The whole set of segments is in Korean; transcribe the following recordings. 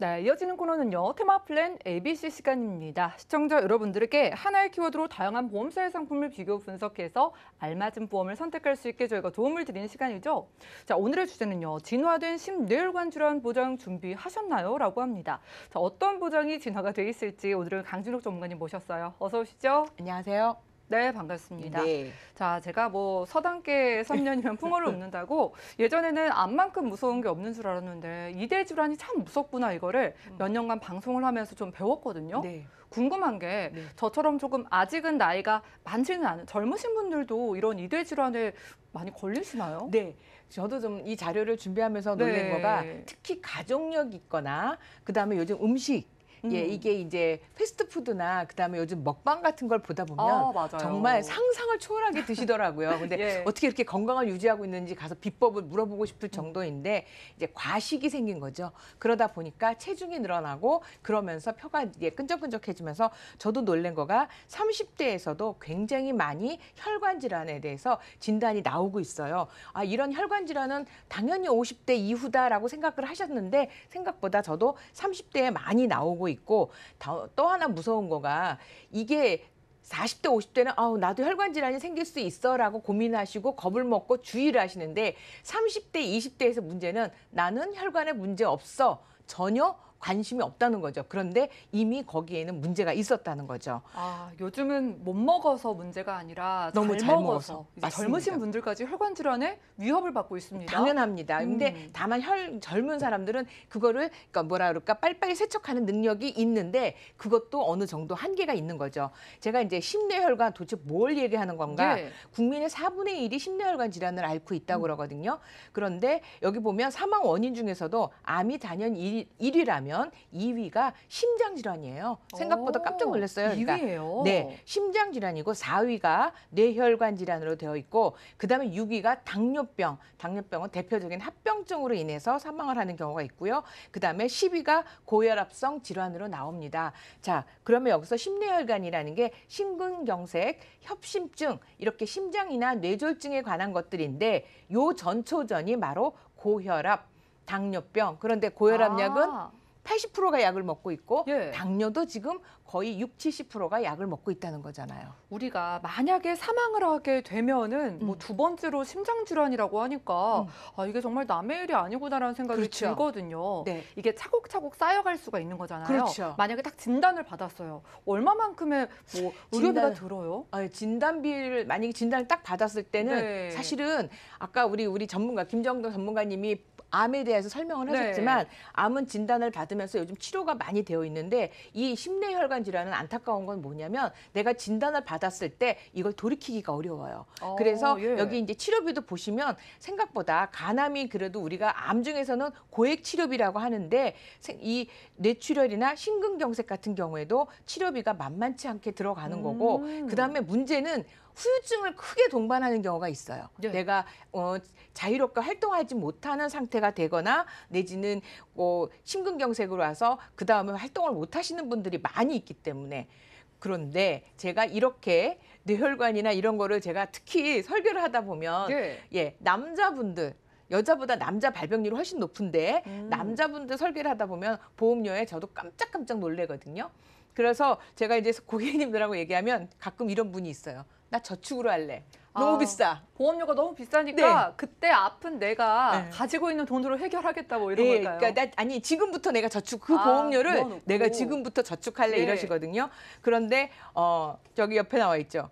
네, 이어지는 코너는요. 테마 플랜 ABC 시간입니다. 시청자 여러분들에게 하나의 키워드로 다양한 보험사의 상품을 비교 분석해서 알맞은 보험을 선택할 수 있게 저희가 도움을 드리는 시간이죠. 자, 오늘의 주제는요. 진화된 심뇌혈관 질환 보장 준비하셨나요? 라고 합니다. 자, 어떤 보장이 진화가 돼 있을지 오늘은 강진욱 전문가님 모셨어요. 어서 오시죠. 안녕하세요. 네, 반갑습니다. 네. 자, 제가 뭐 서당계 3년이면 풍어를 읊는다고 예전에는 암만큼 무서운 게 없는 줄 알았는데 이대 질환이 참 무섭구나 이거를 몇 년간 방송을 하면서 좀 배웠거든요. 네. 궁금한 게 네. 저처럼 조금 아직은 나이가 많지는 않은 젊으신 분들도 이런 이대 질환에 많이 걸리시나요? 네. 저도 좀 이 자료를 준비하면서 놀란 네. 거가 특히 가족력 있거나 그다음에 요즘 음식 예, 이게 이제 패스트푸드나 그다음에 요즘 먹방 같은 걸 보다 보면 맞아요. 정말 상상을 초월하게 드시더라고요. 근데 예. 어떻게 이렇게 건강을 유지하고 있는지 가서 비법을 물어보고 싶을 정도인데 이제 과식이 생긴 거죠. 그러다 보니까 체중이 늘어나고 그러면서 뼈가 이제 끈적끈적해지면서 저도 놀란 거가 30대에서도 굉장히 많이 혈관 질환에 대해서 진단이 나오고 있어요. 아, 이런 혈관 질환은 당연히 50대 이후다라고 생각을 하셨는데 생각보다 저도 30대에 많이 나오고 있고 또 하나 무서운 거가 이게 40대, 50대는 아우 나도 혈관 질환이 생길 수 있어라고 고민하시고 겁을 먹고 주의를 하시는데 30대, 20대에서 문제는 나는 혈관에 문제 없어. 전혀 관심이 없다는 거죠. 그런데 이미 거기에는 문제가 있었다는 거죠. 아, 요즘은 못 먹어서 문제가 아니라 너무 잘 잘 먹어서 먹어서. 이제 맞습니다. 젊으신 분들까지 혈관 질환에 위협을 받고 있습니다. 당연합니다. 근데 다만 젊은 사람들은 그거를 그러니까 뭐라 그럴까 빨리빨리 세척하는 능력이 있는데 그것도 어느 정도 한계가 있는 거죠. 제가 이제 심뇌혈관 도대체 뭘 얘기하는 건가? 예. 국민의 4분의 1이 심뇌혈관 질환을 앓고 있다고 그러거든요. 그런데 여기 보면 사망 원인 중에서도 암이 단연 1위라면 2위가 심장 질환이에요. 생각보다 깜짝 놀랐어요. 그러니까 2위예요. 네, 심장 질환이고 4위가 뇌혈관 질환으로 되어 있고 그다음에 6위가 당뇨병. 당뇨병은 대표적인 합병증으로 인해서 사망을 하는 경우가 있고요. 그다음에 10위가 고혈압성 질환으로 나옵니다. 자, 그러면 여기서 심뇌혈관이라는 게 심근경색, 협심증 이렇게 심장이나 뇌졸중에 관한 것들인데 요 전초전이 바로 고혈압, 당뇨병. 그런데 고혈압약은 아, 80%가 약을 먹고 있고 예. 당뇨도 지금 거의 70%가 약을 먹고 있다는 거잖아요. 우리가 만약에 사망을 하게 되면은 뭐 두 번째로 심장 질환이라고 하니까 아, 이게 정말 남의 일이 아니구나라는 생각이 그렇죠. 들거든요. 네. 이게 차곡차곡 쌓여갈 수가 있는 거잖아요. 그렇죠. 만약에 딱 진단을 받았어요. 얼마만큼의 뭐 의료비가 진단- 들어요? 진단비를 만약에 진단을 딱 받았을 때는 네. 사실은 아까 우리 전문가 김정도 전문가님이 암에 대해서 설명을 네. 하셨지만 암은 진단을 받으면서 요즘 치료가 많이 되어 있는데 이 심뇌혈관 질환은 안타까운 건 뭐냐면 내가 진단을 받았을 때 이걸 돌이키기가 어려워요. 그래서 예. 여기 이제 치료비도 보시면 생각보다 간암이 그래도 우리가 암 중에서는 고액 치료비라고 하는데 이 뇌출혈이나 심근경색 같은 경우에도 치료비가 만만치 않게 들어가는 거고 그다음에 문제는 후유증을 크게 동반하는 경우가 있어요. 네. 내가 자유롭게 활동하지 못하는 상태가 되거나 내지는 심근경색으로 와서 그 다음에 활동을 못 하시는 분들이 많이 있기 때문에 그런데 제가 이렇게 뇌혈관이나 이런 거를 제가 특히 설교를 하다 보면 예. 남자분들 여자보다 남자 발병률이 훨씬 높은데 남자분들 설계를 하다 보면 보험료에 저도 깜짝깜짝 놀래거든요. 그래서 제가 이제 고객님들하고 얘기하면 가끔 이런 분이 있어요. 나 저축으로 할래. 너무 비싸. 보험료가 너무 비싸니까 네. 그때 아픈 내가 네. 가지고 있는 돈으로 해결하겠다 뭐 이런 예, 걸까요? 그러니까 아니 지금부터 내가 그 아, 보험료를 넣어놓고. 내가 지금부터 저축할래 예. 이러시거든요. 그런데 저기 옆에 나와 있죠.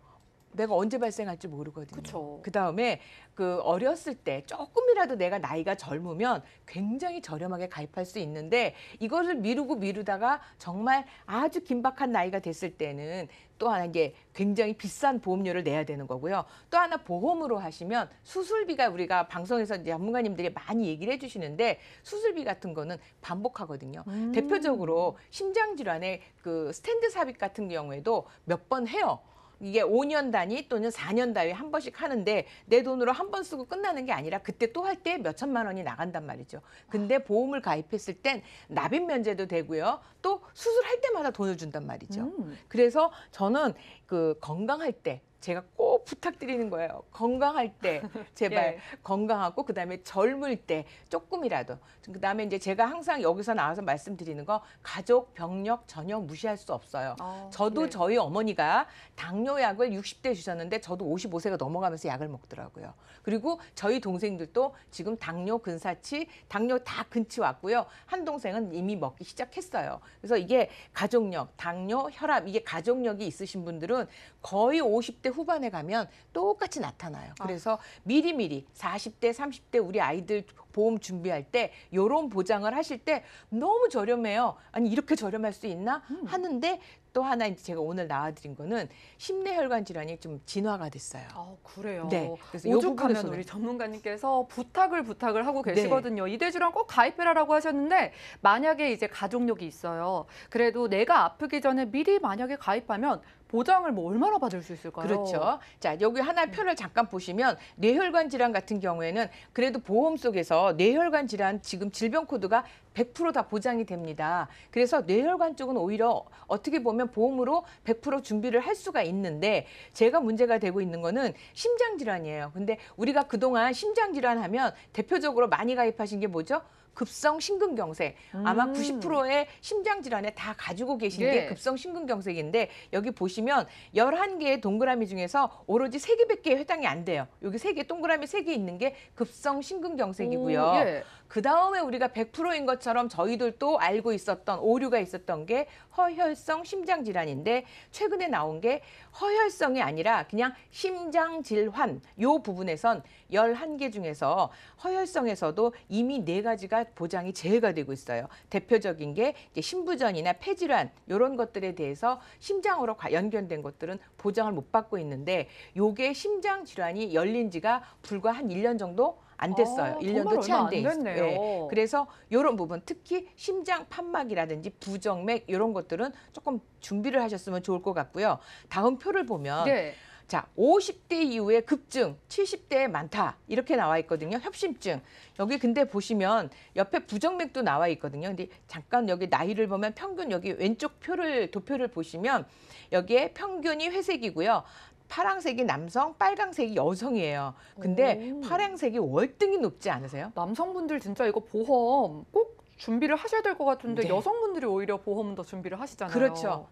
내가 언제 발생할지 모르거든요. 그쵸. 그다음에 그 어렸을 때 조금이라도 내가 나이가 젊으면 굉장히 저렴하게 가입할 수 있는데 이것을 미루다가 정말 아주 긴박한 나이가 됐을 때는 또 하나 이게 굉장히 비싼 보험료를 내야 되는 거고요. 또 하나 보험으로 하시면 수술비가 우리가 방송에서 이제 전문가님들이 많이 얘기를 해주시는데 수술비 같은 거는 반복하거든요. 대표적으로 심장 질환의 그 스텐트 삽입 같은 경우에도 몇 번 해요. 이게 5년 단위 또는 4년 단위 한 번씩 하는데 내 돈으로 한 번 쓰고 끝나는 게 아니라 그때 또 할 때 몇 천만 원이 나간단 말이죠. 근데 보험을 가입했을 땐 납입 면제도 되고요. 또 수술할 때마다 돈을 준단 말이죠. 그래서 저는 그 건강할 때 제가 꼭 부탁드리는 거예요. 건강할 때 제발 예. 건강하고 그다음에 젊을 때 조금이라도. 그다음에 이제 제가 항상 여기서 나와서 말씀드리는 거 가족 병력 전혀 무시할 수 없어요. 저도 예. 저희 어머니가 당뇨약을 60대 주셨는데 저도 55세가 넘어가면서 약을 먹더라고요. 그리고 저희 동생들도 지금 당뇨, 근사치, 당뇨 다 근치 왔고요. 한 동생은 이미 먹기 시작했어요. 그래서 이게 가족력, 당뇨, 혈압 이게 가족력이 있으신 분들은 거의 50대 후반에 가면 똑같이 나타나요. 그래서 미리미리 40대, 30대 우리 아이들 보험 준비할 때 이런 보장을 하실 때 너무 저렴해요. 아니 이렇게 저렴할 수 있나 하는데 또 하나 이제 제가 오늘 나와드린 거는 심내혈관 질환이 좀 진화가 됐어요. 그래요. 네, 그래서 이 오죽하면 부분에서는- 우리 전문가님께서 부탁을 하고 계시거든요. 이 대질환 꼭 가입해라라고 하셨는데 만약에 이제 가족력이 있어요. 그래도 내가 아프기 전에 미리 만약에 가입하면 보장을 뭐 얼마나 받을 수 있을까요? 그렇죠. 자, 여기 하나 표를 잠깐 보시면 뇌혈관 질환 같은 경우에는 그래도 보험 속에서 뇌혈관 질환 지금 질병 코드가 100% 다 보장이 됩니다. 그래서 뇌혈관 쪽은 오히려 어떻게 보면 보험으로 100% 준비를 할 수가 있는데 제가 문제가 되고 있는 거는 심장 질환이에요. 근데 우리가 그동안 심장 질환 하면 대표적으로 많이 가입하신 게 뭐죠? 급성 심근경색. 아마 90%의 심장 질환에 다 가지고 계신 게 예. 급성 심근경색인데 여기 보시면 11개의 동그라미 중에서 오로지 3개밖에 해당이 안 돼요. 여기 3개 동그라미 3개 있는 게 급성 심근경색이고요. 예. 그다음에 우리가 100%인 것처럼 저희들도 알고 있었던 오류가 있었던 게 허혈성 심장 질환인데 최근에 나온 게 허혈성이 아니라 그냥 심장 질환 요 부분에선 11개 중에서 허혈성에서도 이미 4가지가 보장이 제외가 되고 있어요. 대표적인 게 이제 심부전이나 폐질환 이런 것들에 대해서 심장으로 연결된 것들은 보장을 못 받고 있는데 요게 심장 질환이 열린 지가 불과 한 1년 정도 안 됐어요. 1년도 채 안 돼 있어요. 됐네요. 그래서 이런 부분 특히 심장 판막이라든지 부정맥 이런 것들은 조금 준비를 하셨으면 좋을 것 같고요. 다음 표를 보면 예. 자, 50대 이후에 급증, 70대에 많다. 이렇게 나와 있거든요. 협심증. 여기 근데 보시면 옆에 부정맥도 나와 있거든요. 근데 잠깐 여기 나이를 보면 평균 여기 왼쪽 도표를 보시면 여기에 평균이 회색이고요. 파란색이 남성, 빨강색이 여성이에요. 근데 오. 파란색이 월등히 높지 않으세요? 남성분들 진짜 이거 보험 꼭 준비를 하셔야 될 것 같은데 네. 여성분들이 오히려 보험 더 준비를 하시잖아요. 그렇죠.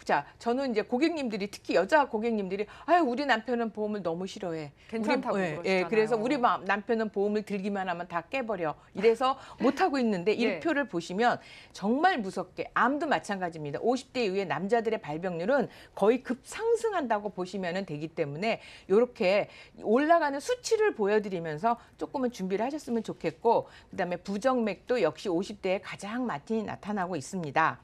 자, 저는 이제 고객님들이 특히 여자 고객님들이 아유 우리 남편은 보험을 너무 싫어해. 괜찮다고 그러시잖아요. 그래서 우리 남편은 보험을 들기만 하면 다 깨버려. 이래서 못 하고 있는데 이 예. 표를 보시면 정말 무섭게 암도 마찬가지입니다. 50대 이후에 남자들의 발병률은 거의 급상승한다고 보시면 되기 때문에 이렇게 올라가는 수치를 보여드리면서 조금은 준비를 하셨으면 좋겠고 그다음에 부정맥도 역시 50대에 가장 많이 나타나고 있습니다.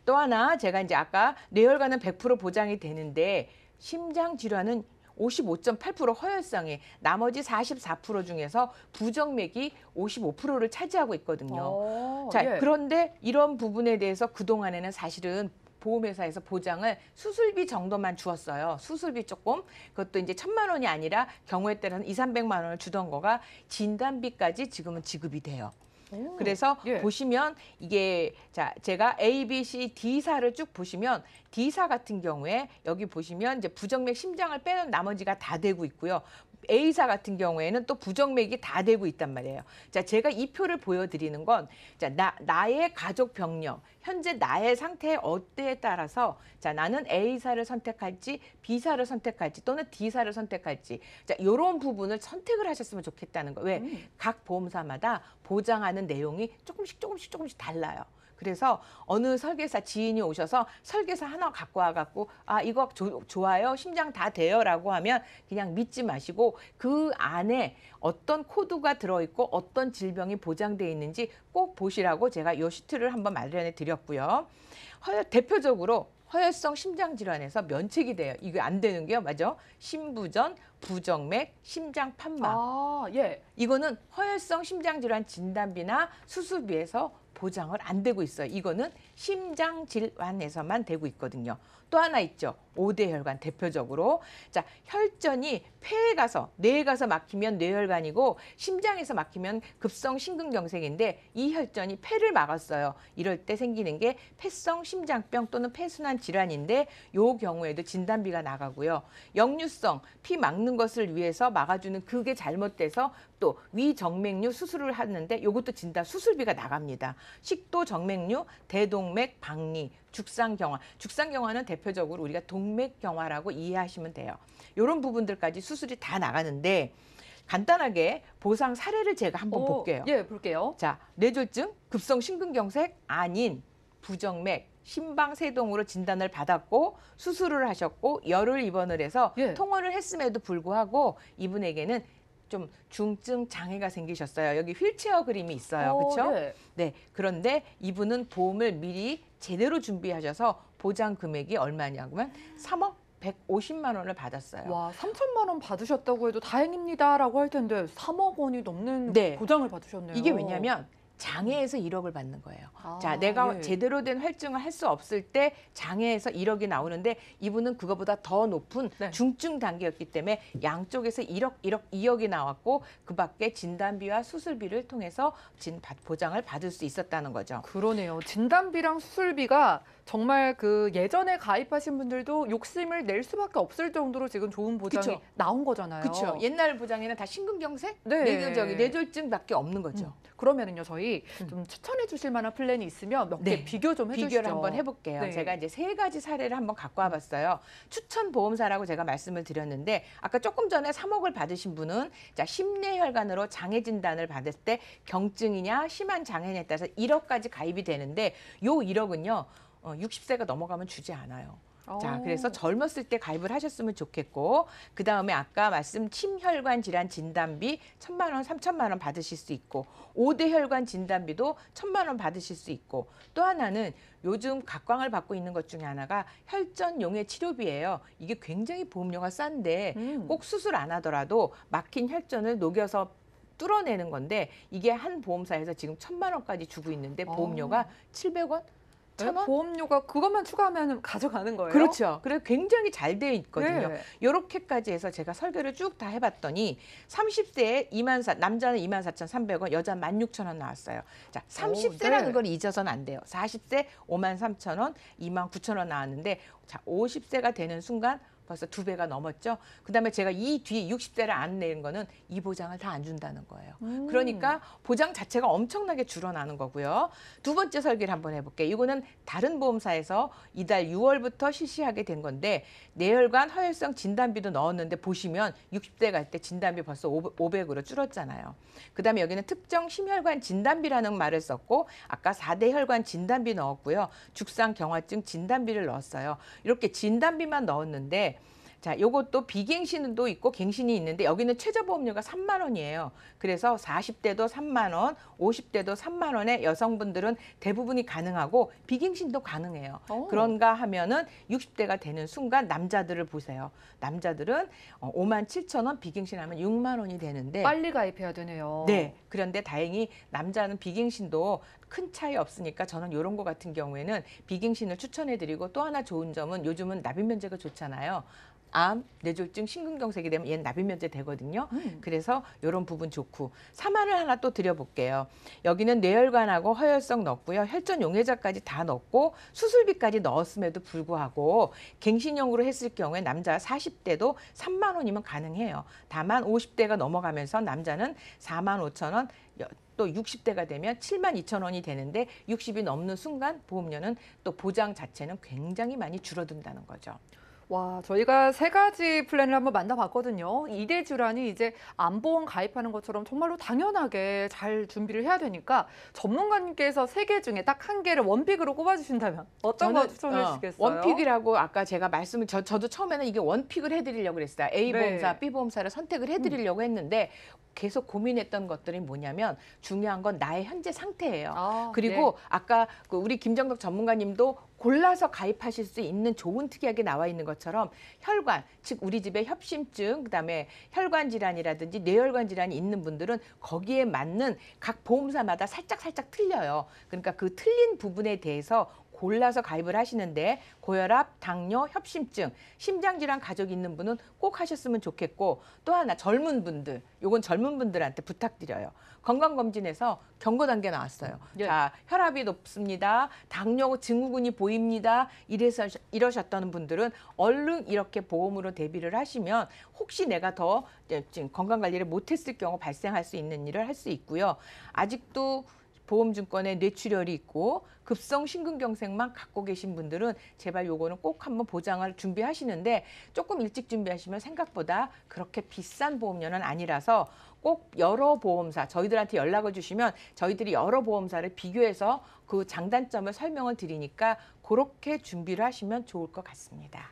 또 하나 제가 이제 아까 뇌혈관은 100% 보장이 되는데 심장 질환은 55.8% 허혈성에 나머지 44% 중에서 부정맥이 55%를 차지하고 있거든요. 자, 예. 그런데 이런 부분에 대해서 그동안에는 사실은 보험회사에서 보장을 수술비 정도만 주었어요. 수술비 조금. 그것도 이제 1,000만 원이 아니라 경우에 따라서는 200~300만 원을 주던 거가 진단비까지 지금은 지급이 돼요. 그래서 예. 보시면 이게 자 제가 A, B, C, D사를 쭉 보시면 D사 같은 경우에 여기 보시면 이제 부정맥 심장을 빼는 나머지가 다 되고 있고요. A사 같은 경우에는 또 부정맥이 다 되고 있단 말이에요. 자, 제가 이 표를 보여드리는 건 자, 나의 가족 병력, 현재 나의 상태 어때에 따라서 자, 나는 A사를 선택할지 B사를 선택할지 또는 D사를 선택할지 자, 이런 부분을 선택을 하셨으면 좋겠다는 거예요. 왜? 각 보험사마다 보장하는 내용이 조금씩 달라요. 그래서 어느 설계사 지인이 오셔서 설계사 하나 갖고 와갖고 아 이거 좋아요 심장 다 돼요라고 하면 그냥 믿지 마시고 그 안에 어떤 코드가 들어있고 어떤 질병이 보장돼 있는지 꼭 보시라고 제가 이 시트를 한번 마련해 드렸고요. 대표적으로 허혈성 심장 질환에서 면책이 돼요. 이게 안 되는 게요, 맞아? 심부전, 부정맥, 심장 판막. 예. 이거는 허혈성 심장 질환 진단비나 수술비에서 보장을 안 되고 있어요. 이거는 심장 질환에서만 되고 있거든요. 또 하나 있죠. 5대 혈관 대표적으로. 자, 혈전이 폐에 가서 뇌에 가서 막히면 뇌혈관이고 심장에서 막히면 급성 심근경색인데 이 혈전이 폐를 막았어요. 이럴 때 생기는 게 폐성 심장병 또는 폐순환 질환인데 요 경우에도 진단비가 나가고요. 역류성 피 막는 것을 위해서 막아주는 그게 잘못돼서 또 위정맥류 수술을 하는데 이것도 진단 수술비가 나갑니다. 식도 정맥류, 대동맥, 박리, 죽상경화. 죽상경화는 대표적으로 우리가 동맥경화라고 이해하시면 돼요. 이런 부분들까지 수술이 다 나가는데 간단하게 보상 사례를 제가 한번 볼게요. 예, 볼게요. 자, 뇌졸중, 급성 심근경색 아닌 부정맥, 심방세동으로 진단을 받았고 수술을 하셨고 열을 입원을 해서 예. 통원을 했음에도 불구하고 이분에게는 좀 중증 장애가 생기셨어요. 여기 휠체어 그림이 있어요. 그렇죠? 예. 네. 그런데 이분은 보험을 미리 제대로 준비하셔서 보장 금액이 얼마냐면 3억 150만 원을 받았어요. 와, 3천만 원 받으셨다고 해도 다행입니다라고 할 텐데 3억 원이 넘는 네. 보장을 받으셨네요. 이게 왜냐면 장애에서 1억을 받는 거예요. 아, 자, 내가 예. 제대로 된 활증을 할 수 없을 때 장애에서 1억이 나오는데 이분은 그거보다 더 높은 네. 중증 단계였기 때문에 양쪽에서 1억, 1억, 2억이 나왔고 그 밖에 진단비와 수술비를 통해서 보장을 받을 수 있었다는 거죠. 그러네요. 진단비랑 수술비가 정말 그 예전에 가입하신 분들도 욕심을 낼 수밖에 없을 정도로 지금 좋은 보장이 그쵸. 나온 거잖아요. 그렇죠. 옛날 보장에는 다 심근경색, 네. 뇌졸중밖에 없는 거죠. 그러면은요, 저희 좀 추천해 주실 만한 플랜이 있으면 몇 개 네. 비교 좀 해주시죠. 비교를 한번 해볼게요. 네. 제가 이제 3가지 사례를 한번 갖고 와봤어요. 추천 보험사라고 제가 말씀을 드렸는데 아까 조금 전에 3억을 받으신 분은 자, 심뇌혈관으로 장애 진단을 받을 때 경증이냐 심한 장애냐에 따라서 1억까지 가입이 되는데 요 1억은요 60세가 넘어가면 주지 않아요. 자, 그래서 젊었을 때 가입을 하셨으면 좋겠고 그 다음에 아까 말씀 심혈관 질환 진단비 1,000만 원, 3,000만 원 받으실 수 있고 5대 혈관 진단비도 1,000만 원 받으실 수 있고 또 하나는 요즘 각광을 받고 있는 것 중에 하나가 혈전용의 치료비예요. 이게 굉장히 보험료가 싼데 꼭 수술 안 하더라도 막힌 혈전을 녹여서 뚫어내는 건데 이게 한 보험사에서 지금 1,000만 원까지 주고 있는데 보험료가 700원? 네? 1,000원? 보험료가 그것만 추가하면 가져가는 거예요? 그렇죠. 그래서 굉장히 잘 되어 있거든요. 네. 이렇게까지 해서 제가 설계를 쭉 다 해봤더니 30세에 남자는 24,300원, 여자 16,000원 나왔어요. 자, 30세라는 네. 걸 잊어서는 안 돼요. 40세 53,000원, 29,000원 나왔는데 자, 50세가 되는 순간 벌써 2배가 넘었죠. 그다음에 제가 이 뒤에 60세를 안 내는 거는 이 보장을 다 안 준다는 거예요. 그러니까 보장 자체가 엄청나게 줄어나는 거고요. 두 번째 설계를 한번 해볼게요. 이거는 다른 보험사에서 이달 6월부터 실시하게 된 건데 뇌혈관 허혈성 진단비도 넣었는데 보시면 60대 갈 때 진단비 벌써 500으로 줄었잖아요. 그다음에 여기는 특정 심혈관 진단비라는 말을 썼고 아까 4대 혈관 진단비 넣었고요. 죽상경화증 진단비를 넣었어요. 이렇게 진단비만 넣었는데 자, 요것도 비갱신도 있고 갱신이 있는데 여기는 최저보험료가 3만 원이에요. 그래서 40대도 3만 원, 50대도 3만 원에 여성분들은 대부분이 가능하고 비갱신도 가능해요. 그런가 하면은 60대가 되는 순간 남자들을 보세요. 남자들은 5만 7천 원, 비갱신하면 6만 원이 되는데 빨리 가입해야 되네요. 네. 그런데 다행히 남자는 비갱신도 큰 차이 없으니까 저는 이런 거 같은 경우에는 비갱신을 추천해드리고 또 하나 좋은 점은 요즘은 납입 면제가 좋잖아요. 암, 뇌졸중, 심근경색이 되면 얘는 납입 면제 되거든요. 그래서 이런 부분 좋고 사안을 하나 또 드려볼게요. 여기는 뇌혈관하고 허혈성 넣었고요. 혈전 용해자까지 다 넣었고 수술비까지 넣었음에도 불구하고 갱신형으로 했을 경우에 남자 40대도 3만 원이면 가능해요. 다만 50대가 넘어가면서 남자는 4만 5천 원, 또 60대가 되면 7만 2천 원이 되는데 60이 넘는 순간 보험료는 또 보장 자체는 굉장히 많이 줄어든다는 거죠. 와, 저희가 3가지 플랜을 한번 만나봤거든요. 2대 질환이 이제 암보험 가입하는 것처럼 정말로 당연하게 잘 준비를 해야 되니까 전문가님께서 3개 중에 딱 1개를 원픽으로 꼽아주신다면 어떤 거 추천해 주시겠어요? 원픽이라고 아까 제가 말씀을 저도 처음에는 이게 원픽을 해드리려고 그랬어요. A 보험사, 네. B 보험사를 선택을 해드리려고 했는데 계속 고민했던 것들이 뭐냐면 중요한 건 나의 현재 상태예요. 그리고 아까 우리 김정덕 전문가님도 골라서 가입하실 수 있는 좋은 특약이 나와 있는 것처럼 혈관, 즉 우리 집에 협심증, 그다음에 혈관 질환이라든지 뇌혈관 질환이 있는 분들은 거기에 맞는 각 보험사마다 살짝 틀려요. 그러니까 그 틀린 부분에 대해서 골라서 가입을 하시는데 고혈압, 당뇨, 협심증, 심장질환 가족이 있는 분은 꼭 하셨으면 좋겠고 또 하나 젊은 분들, 요건 젊은 분들한테 부탁드려요. 건강검진에서 경고 단계 나왔어요. 예. 자, 혈압이 높습니다. 당뇨 증후군이 보입니다. 이러셨다는 분들은 얼른 이렇게 보험으로 대비를 하시면 혹시 내가 더 지금 건강관리를 못했을 경우 발생할 수 있는 일을 할 수 있고요. 아직도 보험증권에 뇌출혈이 있고 급성 심근경색만 갖고 계신 분들은 제발 요거는 꼭 한번 보장을 준비하시는데 조금 일찍 준비하시면 생각보다 그렇게 비싼 보험료는 아니라서 꼭 여러 보험사 저희들한테 연락을 주시면 저희들이 여러 보험사를 비교해서 그 장단점을 설명을 드리니까 그렇게 준비를 하시면 좋을 것 같습니다.